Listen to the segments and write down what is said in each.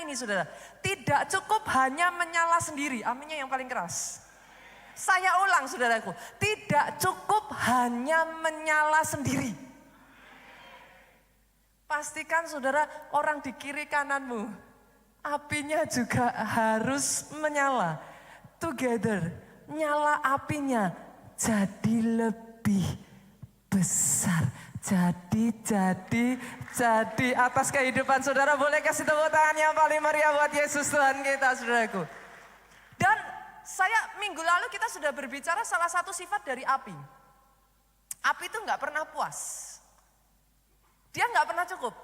ini saudara. Tidak cukup hanya menyala sendiri. Aminnya yang paling keras. Saya ulang saudaraku. Tidak cukup hanya menyala sendiri. Pastikan saudara orang di kiri kananmu. Apinya juga harus menyala. Together. Nyala apinya jadi lebih besar. Jadi atas kehidupan saudara. Boleh kasih tepuk tangan yang paling meriah buat Yesus Tuhan kita saudaraku. Dan saya minggu lalu kita sudah berbicara salah satu sifat dari api. Api itu gak pernah puas. Dia gak pernah cukup.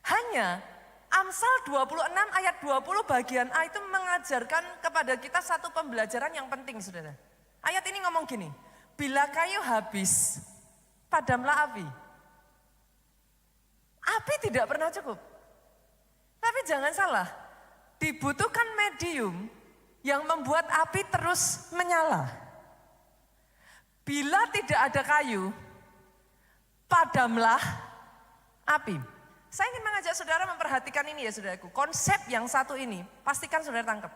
Hanya Amsal 26 ayat 20 bagian A itu mengajarkan kepada kita satu pembelajaran yang penting saudara. Ayat ini ngomong gini. Bila kayu habis, padamlah api. Api tidak pernah cukup. Tapi jangan salah, dibutuhkan medium yang membuat api terus menyala. Bila tidak ada kayu, padamlah api. Saya ingin mengajak saudara memperhatikan ini ya saudaraku. Konsep yang satu ini, pastikan saudara tangkap.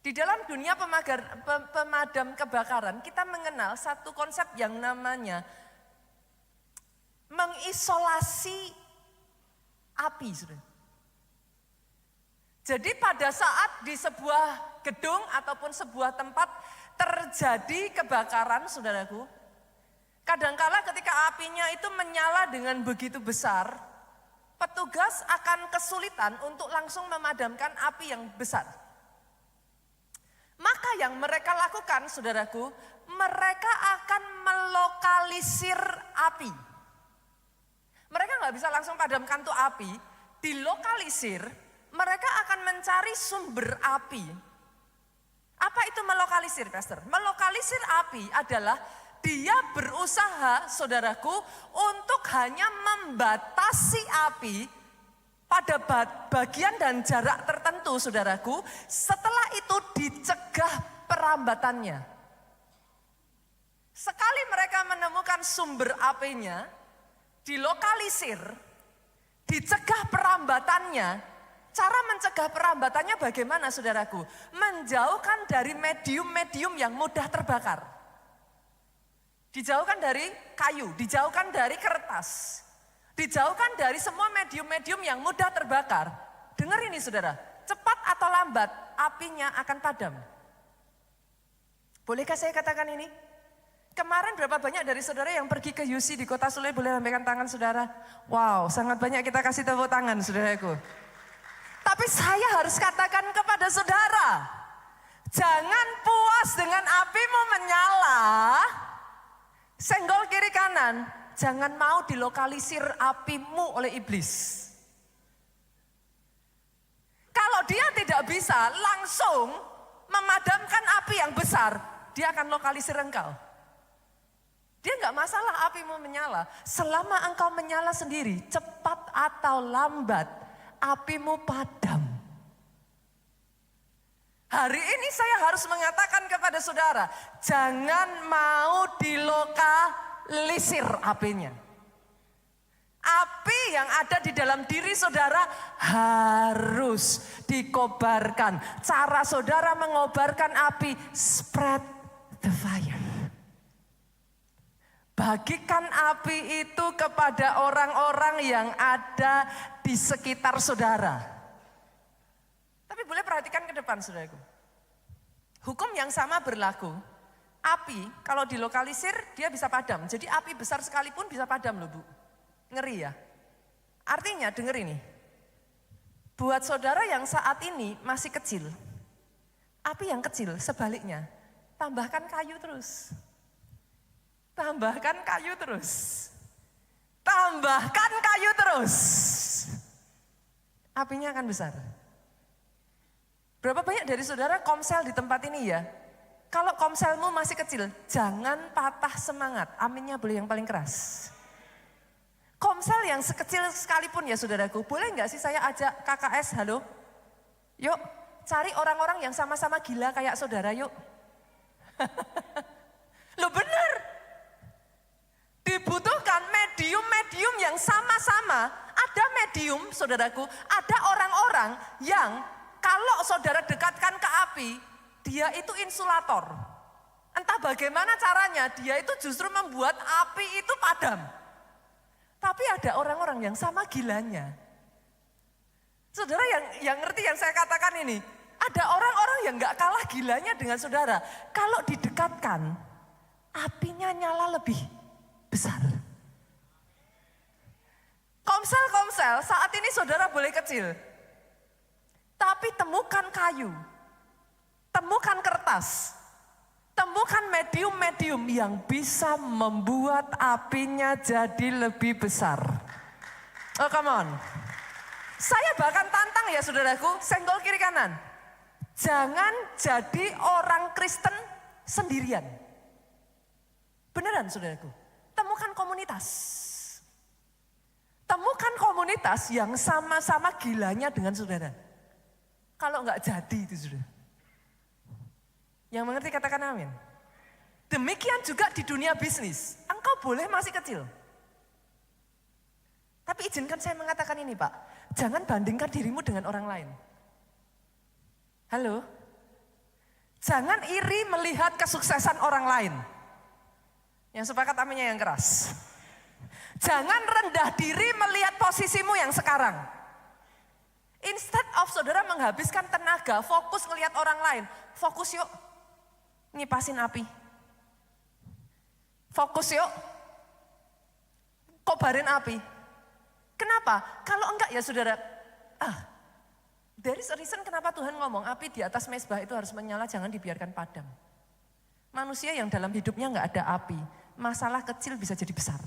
Di dalam dunia pemadam kebakaran, kita mengenal satu konsep yang namanya mengisolasi api. Saudara. Jadi pada saat di sebuah gedung ataupun sebuah tempat terjadi kebakaran, saudaraku, kadangkala ketika apinya itu menyala dengan begitu besar, petugas akan kesulitan untuk langsung memadamkan api yang besar. Maka yang mereka lakukan, saudaraku, mereka akan melokalisir api. Mereka nggak bisa langsung padamkan tuh api, dilokalisir, mereka akan mencari sumber api. Apa itu melokalisir, Pastor? Melokalisir api adalah dia berusaha, saudaraku, untuk hanya membatasi api pada bagian dan jarak tertentu, saudaraku. Setelah itu dicegah perambatannya. Sekali mereka menemukan sumber apinya, dilokalisir, dicegah perambatannya. Cara mencegah perambatannya bagaimana, saudaraku? Menjauhkan dari medium-medium yang mudah terbakar. Dijauhkan dari kayu, dijauhkan dari kertas. Dijauhkan dari semua medium-medium yang mudah terbakar. Dengar ini saudara, cepat atau lambat apinya akan padam. Bolehkah saya katakan ini? Kemarin berapa banyak dari saudara yang pergi ke UC di Kota Sule, boleh lambaikan tangan saudara? Wow, sangat banyak, kita kasih tepuk tangan saudaraku. Tapi saya harus katakan kepada saudara, jangan puas dengan apimu menyala, senggol kiri kanan, jangan mau dilokalisir apimu oleh iblis. Kalau dia tidak bisa langsung memadamkan api yang besar, dia akan lokalisir engkau. Dia nggak masalah apimu menyala, selama engkau menyala sendiri, cepat atau lambat, apimu padam. Hari ini saya harus mengatakan kepada saudara, jangan mau dilokalisir apinya. Api yang ada di dalam diri saudara harus dikobarkan. Cara saudara mengobarkan api, spread the fire. Bagikan api itu kepada orang-orang yang ada di sekitar saudara. Tapi boleh perhatikan ke depan saudaraku. Hukum yang sama berlaku. Api kalau dilokalisir dia bisa padam. Jadi api besar sekalipun bisa padam loh Bu. Ngeri ya. Artinya denger ini. Buat saudara yang saat ini masih kecil. Api yang kecil sebaliknya. Tambahkan kayu terus. Tambahkan kayu terus. Tambahkan kayu terus. Apinya akan besar. Berapa banyak dari saudara komsel di tempat ini ya? Kalau komselmu masih kecil, jangan patah semangat. Aminnya boleh yang paling keras. Komsel yang sekecil sekalipun ya saudaraku, boleh nggak sih saya ajak KKS, halo? Yuk, cari orang-orang yang sama-sama gila kayak saudara yuk. Loh bener. Dibutuhkan medium-medium yang sama-sama. Ada medium, saudaraku, ada orang-orang yang kalau saudara dekatkan ke api, dia itu insulator. Entah bagaimana caranya, dia itu justru membuat api itu padam. Tapi ada orang-orang yang sama gilanya. Saudara yang ngerti yang saya katakan ini, ada orang-orang yang gak kalah gilanya dengan saudara. Kalau didekatkan, apinya nyala lebih besar. Komsel, saat ini saudara boleh kecil. Tapi temukan kayu, temukan kertas, temukan medium-medium yang bisa membuat apinya jadi lebih besar. Oh come on. Saya bahkan tantang ya saudaraku, senggol kiri kanan. Jangan jadi orang Kristen sendirian. Beneran saudaraku, temukan komunitas. Temukan komunitas yang sama-sama gilanya dengan saudara. Kalau enggak jadi itu saudara. Yang mengerti katakan amin. Demikian juga di dunia bisnis. Engkau boleh masih kecil. Tapi izinkan saya mengatakan ini Pak. Jangan bandingkan dirimu dengan orang lain. Halo? Jangan iri melihat kesuksesan orang lain. Yang sepakat aminnya yang keras. Jangan rendah diri melihat posisimu yang sekarang. Instead of saudara menghabiskan tenaga, fokus melihat orang lain. Fokus yuk, ngipasin api. Fokus yuk, kobarin api. Kenapa? Kalau enggak ya saudara, there is a reason kenapa Tuhan ngomong api di atas mezbah itu harus menyala, jangan dibiarkan padam. Manusia yang dalam hidupnya enggak ada api, masalah kecil bisa jadi besar.